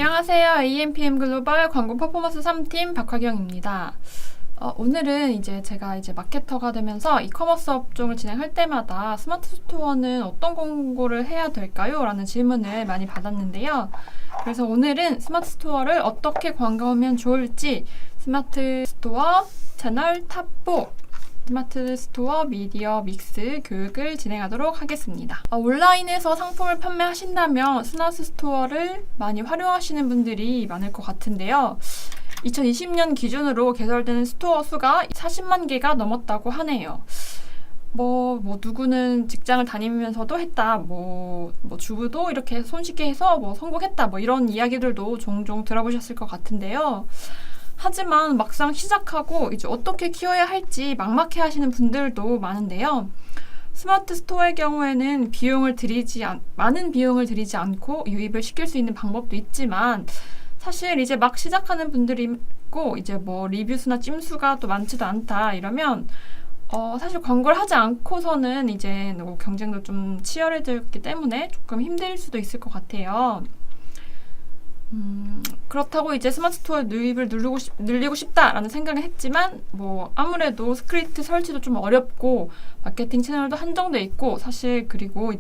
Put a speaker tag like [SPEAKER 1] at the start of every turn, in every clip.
[SPEAKER 1] 안녕하세요. AMPM 글로벌 광고 퍼포먼스 3팀 박화경입니다. 오늘은 제가 마케터가 되면서 이커머스 업종을 진행할 때마다 스마트 스토어는 어떤 광고를 해야 될까요? 라는 질문을 많이 받았는데요. 그래서 오늘은 스마트 스토어를 어떻게 광고하면 좋을지 스마트 스토어 채널 탑4 스마트 스토어 미디어 믹스 교육을 진행하도록 하겠습니다. 온라인에서 상품을 판매하신다면 스마트 스토어를 많이 활용하시는 분들이 많을 것 같은데요. 2020년 기준으로 개설되는 스토어 수가 40만 개가 넘었다고 하네요. 누구는 직장을 다니면서도 했다. 주부도 이렇게 손쉽게 해서 성공했다. 이런 이야기들도 종종 들어보셨을 것 같은데요. 하지만 막상 시작하고 어떻게 키워야 할지 막막해 하시는 분들도 많은데요. 스마트 스토어의 경우에는 많은 비용을 들이지 않고 유입을 시킬 수 있는 방법도 있지만 사실 막 시작하는 분들이 있고 리뷰수나 찜수가 또 많지도 않다 이러면 사실 광고를 하지 않고서는 경쟁도 좀 치열해졌기 때문에 조금 힘들 수도 있을 것 같아요. 그렇다고 스마트 스토어 유입을 늘리고 싶다라는 생각을 했지만 아무래도 스크립트 설치도 좀 어렵고 마케팅 채널도 한정돼 있고 사실 그리고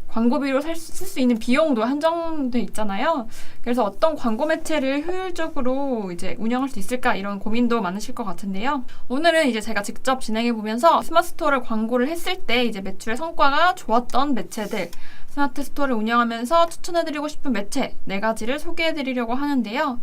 [SPEAKER 1] 광고비로 쓸 수 있는 비용도 한정돼 있잖아요. 그래서 어떤 광고 매체를 효율적으로 운영할 수 있을까 이런 고민도 많으실 것 같은데요. 오늘은 제가 직접 진행해 보면서 스마트 스토어를 광고를 했을 때 매출의 성과가 좋았던 매체들, 스마트 스토어를 운영하면서 추천해드리고 싶은 매체 4가지를 소개해드리려고 하는데요.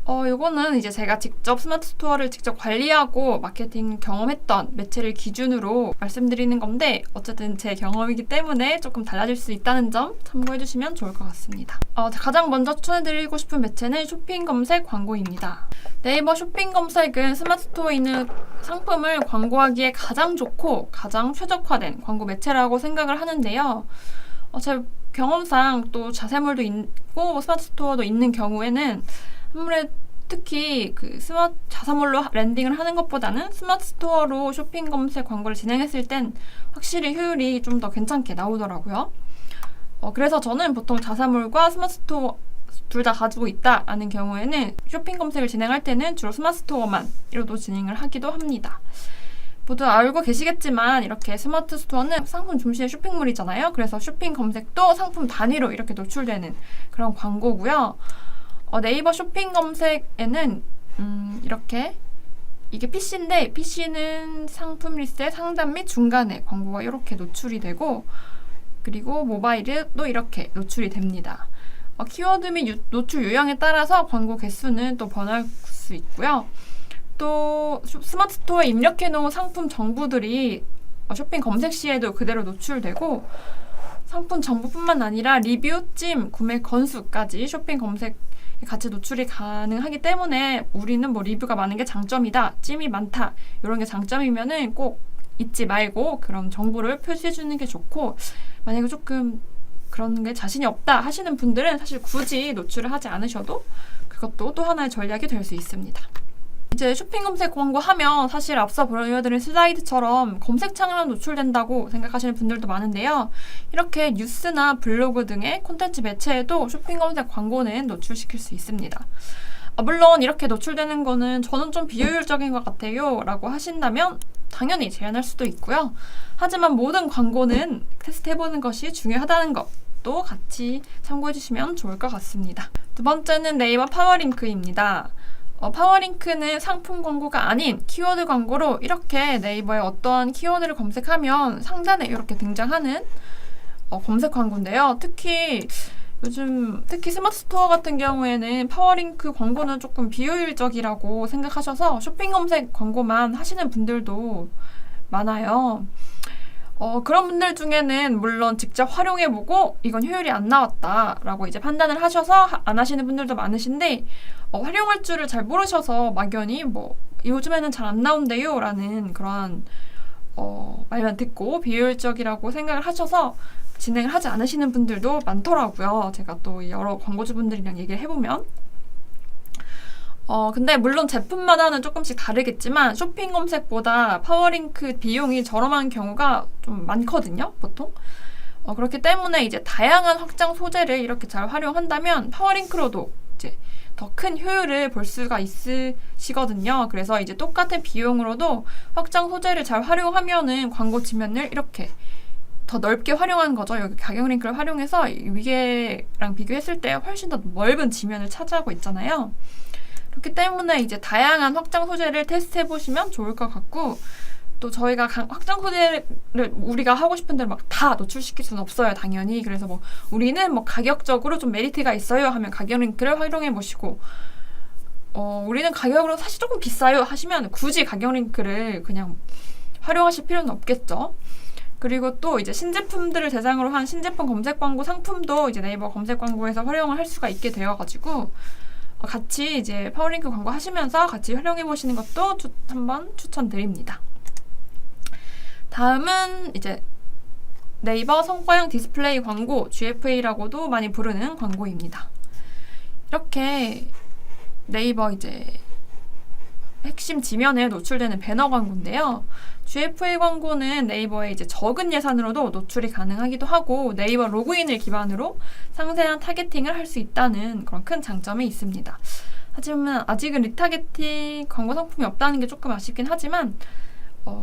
[SPEAKER 1] 요거는 제가 직접 스마트 스토어를 직접 관리하고 마케팅 경험했던 매체를 기준으로 말씀드리는 건데 어쨌든 제 경험이기 때문에 조금 달라질 수 있다는 점 참고해주시면 좋을 것 같습니다. 가장 먼저 추천해드리고 싶은 매체는 쇼핑 검색 광고입니다. 네이버 쇼핑 검색은 스마트 스토어에 있는 상품을 광고하기에 가장 좋고 가장 최적화된 광고 매체라고 생각을 하는데요. 제 경험상 또 자세몰도 있고 스마트 스토어도 있는 경우에는 아무래도 특히 자사몰로 랜딩을 하는 것보다는 스마트 스토어로 쇼핑 검색 광고를 진행했을 땐 확실히 효율이 좀 더 괜찮게 나오더라고요. 그래서 저는 보통 자사몰과 스마트 스토어 둘 다 가지고 있다라는 경우에는 쇼핑 검색을 진행할 때는 주로 스마트 스토어만으로도 진행을 하기도 합니다. 모두 알고 계시겠지만 이렇게 스마트 스토어는 상품 중심의 쇼핑몰이잖아요. 그래서 쇼핑 검색도 상품 단위로 이렇게 노출되는 그런 광고고요. 네이버 쇼핑 검색에는 이렇게 이게 PC인데 PC는 상품 리스트의 상단 및 중간에 광고가 이렇게 노출이 되고 그리고 모바일도 이렇게 노출이 됩니다. 키워드 및 노출 유형에 따라서 광고 개수는 또 변할 수 있고요. 또 스마트 스토어에 입력해 놓은 상품 정보들이 쇼핑 검색 시에도 그대로 노출되고 상품 정보뿐만 아니라 리뷰, 찜, 구매 건수까지 쇼핑 검색 같이 노출이 가능하기 때문에 우리는 리뷰가 많은 게 장점이다, 찜이 많다 이런 게 장점이면은 꼭 잊지 말고 그런 정보를 표시해 주는 게 좋고 만약에 조금 그런 게 자신이 없다 하시는 분들은 사실 굳이 노출을 하지 않으셔도 그것도 또 하나의 전략이 될 수 있습니다. 쇼핑 검색 광고하면 사실 앞서 보여드린 슬라이드처럼 검색창에만 노출된다고 생각하시는 분들도 많은데요. 이렇게 뉴스나 블로그 등의 콘텐츠 매체에도 쇼핑 검색 광고는 노출시킬 수 있습니다. 물론 이렇게 노출되는 거는 저는 좀 비효율적인 것 같아요 라고 하신다면 당연히 제한할 수도 있고요. 하지만 모든 광고는 테스트해보는 것이 중요하다는 것도 같이 참고해주시면 좋을 것 같습니다. 두 번째는 네이버 파워링크입니다. 파워링크는 상품 광고가 아닌 키워드 광고로 이렇게 네이버에 어떠한 키워드를 검색하면 상단에 이렇게 등장하는 검색 광고인데요. 특히 스마트 스토어 같은 경우에는 파워링크 광고는 조금 비효율적이라고 생각하셔서 쇼핑 검색 광고만 하시는 분들도 많아요. 그런 분들 중에는 물론 직접 활용해보고 이건 효율이 안 나왔다라고 판단을 하셔서 안 하시는 분들도 많으신데 활용할 줄을 잘 모르셔서 막연히 요즘에는 잘 안 나온대요 라는 그런 말만 듣고 비효율적이라고 생각을 하셔서 진행을 하지 않으시는 분들도 많더라고요. 제가 또 여러 광고주분들이랑 얘기를 해보면 근데 물론 제품마다는 조금씩 다르겠지만 쇼핑 검색보다 파워링크 비용이 저렴한 경우가 좀 많거든요, 보통. 그렇기 때문에 이제 다양한 확장 소재를 이렇게 잘 활용한다면 파워링크로도 이제 더 큰 효율을 볼 수가 있으시거든요. 그래서 이제 똑같은 비용으로도 확장 소재를 잘 활용하면은 광고 지면을 이렇게 더 넓게 활용한 거죠. 여기 가격 링크를 활용해서 위계랑 비교했을 때 훨씬 더 넓은 지면을 차지하고 있잖아요. 그렇기 때문에 이제 다양한 확장 소재를 테스트해 보시면 좋을 것 같고, 또 저희가 확장 소재를 우리가 하고 싶은 대로 막 다 노출시킬 수는 없어요, 당연히. 그래서 뭐 우리는 뭐 가격적으로 좀 메리트가 있어요 하면 가격 링크를 활용해 보시고, 우리는 가격으로 사실 조금 비싸요 하시면 굳이 가격 링크를 그냥 활용하실 필요는 없겠죠. 그리고 또 이제 신제품들을 대상으로 한 신제품 검색 광고 상품도 이제 네이버 검색 광고에서 활용을 할 수가 있게 되어가지고, 같이 이제 파워링크 광고 하시면서 같이 활용해 보시는 것도 한번 추천드립니다. 다음은 이제 네이버 성과형 디스플레이 광고, GFA라고도 많이 부르는 광고입니다. 이렇게 네이버 이제 핵심 지면에 노출되는 배너 광고인데요. GFA 광고는 네이버에 이제 적은 예산으로도 노출이 가능하기도 하고, 네이버 로그인을 기반으로 상세한 타겟팅을 할 수 있다는 그런 큰 장점이 있습니다. 하지만 아직은 리타겟팅 광고 상품이 없다는 게 조금 아쉽긴 하지만,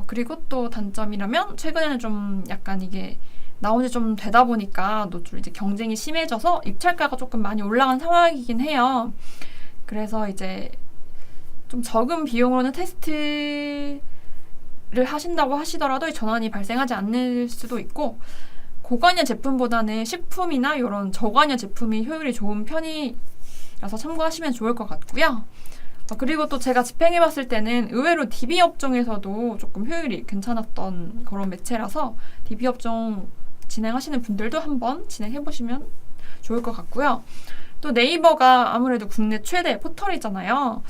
[SPEAKER 1] 그리고 또 단점이라면 최근에는 좀 약간 이게 나온 지 좀 되다 보니까 노출 이제 경쟁이 심해져서 입찰가가 조금 많이 올라간 상황이긴 해요. 그래서 이제 좀 적은 비용으로는 테스트를 하신다고 하시더라도 전환이 발생하지 않을 수도 있고, 고관여 제품보다는 식품이나 이런 저관여 제품이 효율이 좋은 편이라서 참고하시면 좋을 것 같고요. 그리고 또 제가 집행해봤을 때는 의외로 DB 업종에서도 조금 효율이 괜찮았던 그런 매체라서 DB 업종 진행하시는 분들도 한번 진행해보시면 좋을 것 같고요. 또 네이버가 아무래도 국내 최대 포털이잖아요.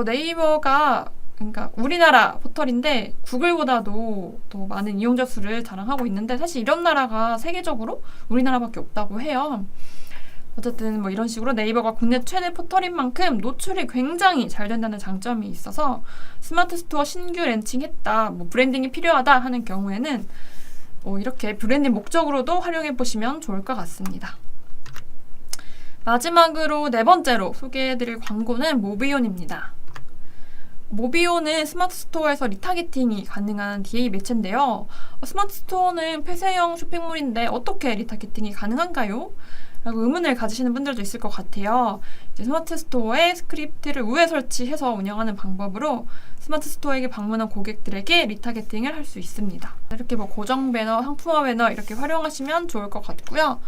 [SPEAKER 1] 네이버가 그러니까 우리나라 포털인데 구글보다도 더 많은 이용자 수를 자랑하고 있는데, 사실 이런 나라가 세계적으로 우리나라밖에 없다고 해요. 어쨌든 뭐 이런 식으로 네이버가 국내 최대 포털인 만큼 노출이 굉장히 잘 된다는 장점이 있어서 스마트 스토어 신규 랜칭했다, 뭐 브랜딩이 필요하다 하는 경우에는 이렇게 브랜딩 목적으로도 활용해 보시면 좋을 것 같습니다. 마지막으로 네 번째로 소개해드릴 광고는 모비온입니다. 모비온은 스마트 스토어에서 리타겟팅이 가능한 DA 매체인데요. 스마트 스토어는 폐쇄형 쇼핑몰인데 어떻게 리타겟팅이 가능한가요? 라고 의문을 가지시는 분들도 있을 것 같아요. 이제 스마트 스토어에 스크립트를 우회 설치해서 운영하는 방법으로 스마트 스토어에게 방문한 고객들에게 리타겟팅을 할 수 있습니다. 이렇게 뭐 고정 배너, 상품화 배너 이렇게 활용하시면 좋을 것 같고요.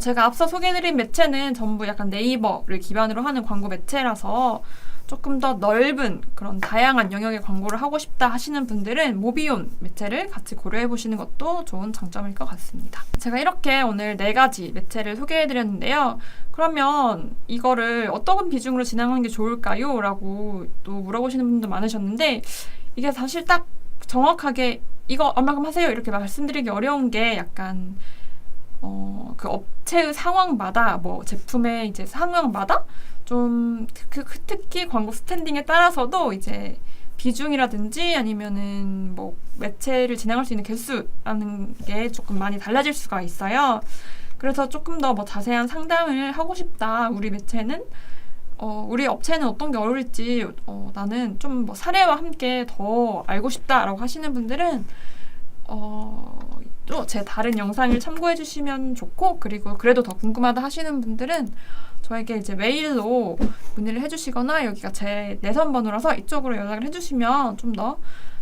[SPEAKER 1] 제가 앞서 소개해드린 매체는 전부 약간 네이버를 기반으로 하는 광고 매체라서 조금 더 넓은 그런 다양한 영역의 광고를 하고 싶다 하시는 분들은 모비온 매체를 같이 고려해 보시는 것도 좋은 장점일 것 같습니다. 제가 이렇게 오늘 4가지 매체를 소개해 드렸는데요. 그러면 이거를 어떤 비중으로 진행하는 게 좋을까요? 라고 또 물어보시는 분도 많으셨는데, 이게 사실 딱 정확하게 이거 얼마큼 하세요 이렇게 말씀드리기 어려운 게 약간 그 업체의 상황마다, 뭐 제품의 이제 상황마다 좀 특히 광고 스탠딩에 따라서도 이제 비중이라든지 아니면은 뭐 매체를 진행할 수 있는 개수라는 게 조금 많이 달라질 수가 있어요. 그래서 조금 더 뭐 자세한 상담을 하고 싶다, 우리 매체는 우리 업체는 어떤 게 어울릴지 나는 좀 뭐 사례와 함께 더 알고 싶다라고 하시는 분들은 또 제 다른 영상을 참고해 주시면 좋고, 그리고 그래도 더 궁금하다 하시는 분들은 저에게 이제 메일로 문의를 해주시거나, 여기가 제 내선 번호라서 이쪽으로 연락을 해주시면 좀 더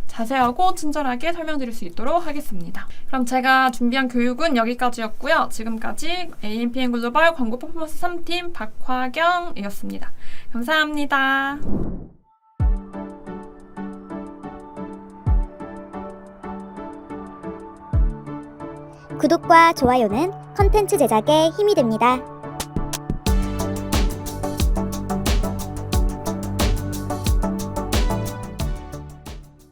[SPEAKER 1] 자세하고 친절하게 설명드릴 수 있도록 하겠습니다. 그럼 제가 준비한 교육은 여기까지였고요. 지금까지 AMPM 글로벌 광고 퍼포먼스 3팀 박화경이었습니다. 감사합니다.
[SPEAKER 2] 구독과 좋아요는 컨텐츠 제작에 힘이 됩니다.